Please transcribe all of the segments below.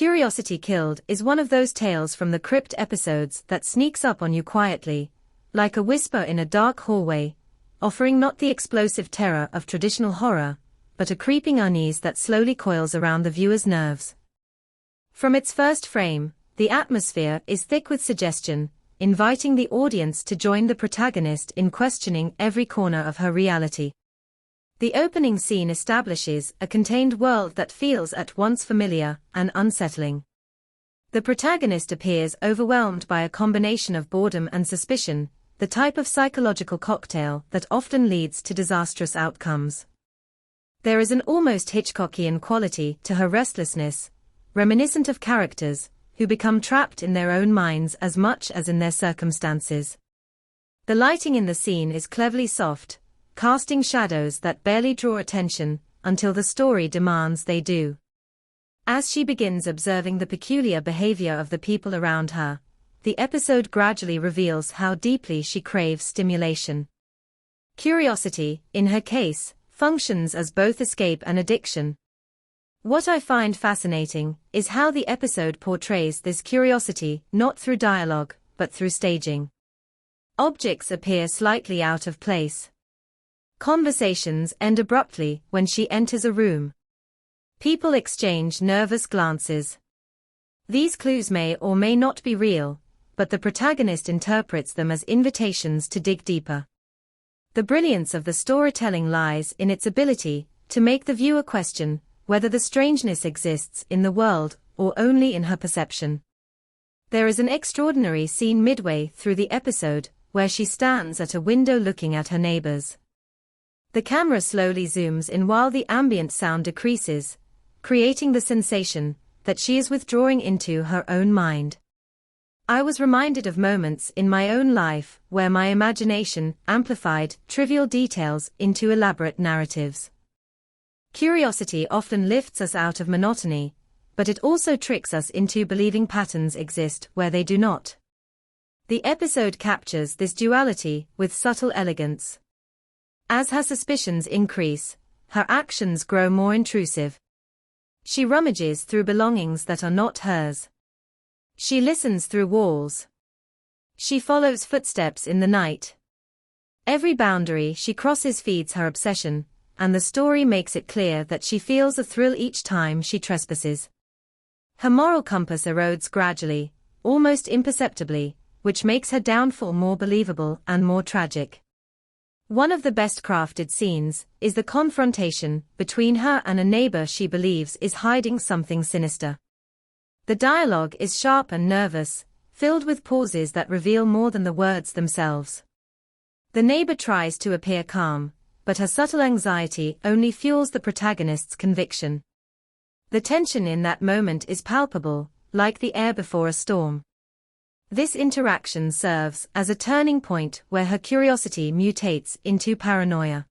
Curiosity Killed is one of those tales from the CRYPT episodes that sneaks up on you quietly, like a whisper in a dark hallway, offering not the explosive terror of traditional horror, but a creeping unease that slowly coils around the viewer's nerves. From its first frame, the atmosphere is thick with suggestion, inviting the audience to join the protagonist in questioning every corner of her reality. The opening scene establishes a contained world that feels at once familiar and unsettling. The protagonist appears overwhelmed by a combination of boredom and suspicion, the type of psychological cocktail that often leads to disastrous outcomes. There is an almost Hitchcockian quality to her restlessness, reminiscent of characters who become trapped in their own minds as much as in their circumstances. The lighting in the scene is cleverly soft, casting shadows that barely draw attention until the story demands they do. As she begins observing the peculiar behavior of the people around her, the episode gradually reveals how deeply she craves stimulation. Curiosity, in her case, functions as both escape and addiction. What I find fascinating is how the episode portrays this curiosity not through dialogue, but through staging. Objects appear slightly out of place. Conversations end abruptly when she enters a room. People exchange nervous glances. These clues may or may not be real, but the protagonist interprets them as invitations to dig deeper. The brilliance of the storytelling lies in its ability to make the viewer question whether the strangeness exists in the world or only in her perception. There is an extraordinary scene midway through the episode where she stands at a window looking at her neighbors. The camera slowly zooms in while the ambient sound decreases, creating the sensation that she is withdrawing into her own mind. I was reminded of moments in my own life where my imagination amplified trivial details into elaborate narratives. Curiosity often lifts us out of monotony, but it also tricks us into believing patterns exist where they do not. The episode captures this duality with subtle elegance. As her suspicions increase, her actions grow more intrusive. She rummages through belongings that are not hers. She listens through walls. She follows footsteps in the night. Every boundary she crosses feeds her obsession, and the story makes it clear that she feels a thrill each time she trespasses. Her moral compass erodes gradually, almost imperceptibly, which makes her downfall more believable and more tragic. One of the best crafted scenes is the confrontation between her and a neighbor she believes is hiding something sinister. The dialogue is sharp and nervous, filled with pauses that reveal more than the words themselves. The neighbor tries to appear calm, but her subtle anxiety only fuels the protagonist's conviction. The tension in that moment is palpable, like the air before a storm. This interaction serves as a turning point where her curiosity mutates into paranoia.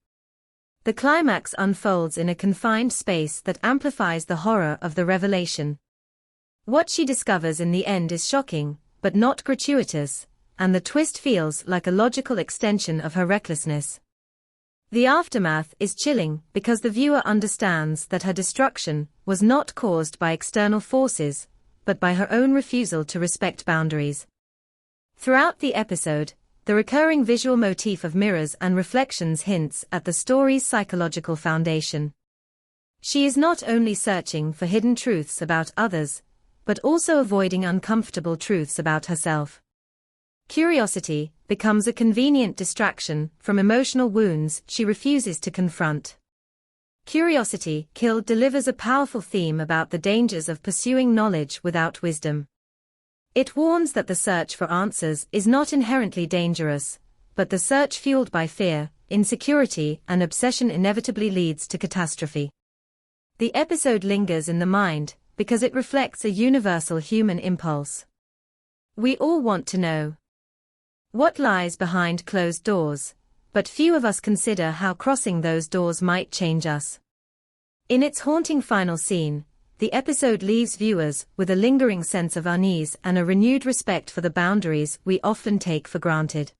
The climax unfolds in a confined space that amplifies the horror of the revelation. What she discovers in the end is shocking, but not gratuitous, and the twist feels like a logical extension of her recklessness. The aftermath is chilling because the viewer understands that her destruction was not caused by external forces, but by her own refusal to respect boundaries. Throughout the episode, the recurring visual motif of mirrors and reflections hints at the story's psychological foundation. She is not only searching for hidden truths about others, but also avoiding uncomfortable truths about herself. Curiosity becomes a convenient distraction from emotional wounds she refuses to confront. Curiosity Killed delivers a powerful theme about the dangers of pursuing knowledge without wisdom. It warns that the search for answers is not inherently dangerous, but the search fueled by fear, insecurity, and obsession inevitably leads to catastrophe. The episode lingers in the mind because it reflects a universal human impulse. We all want to know what lies behind closed doors, but few of us consider how crossing those doors might change us. In its haunting final scene, the episode leaves viewers with a lingering sense of unease and a renewed respect for the boundaries we often take for granted.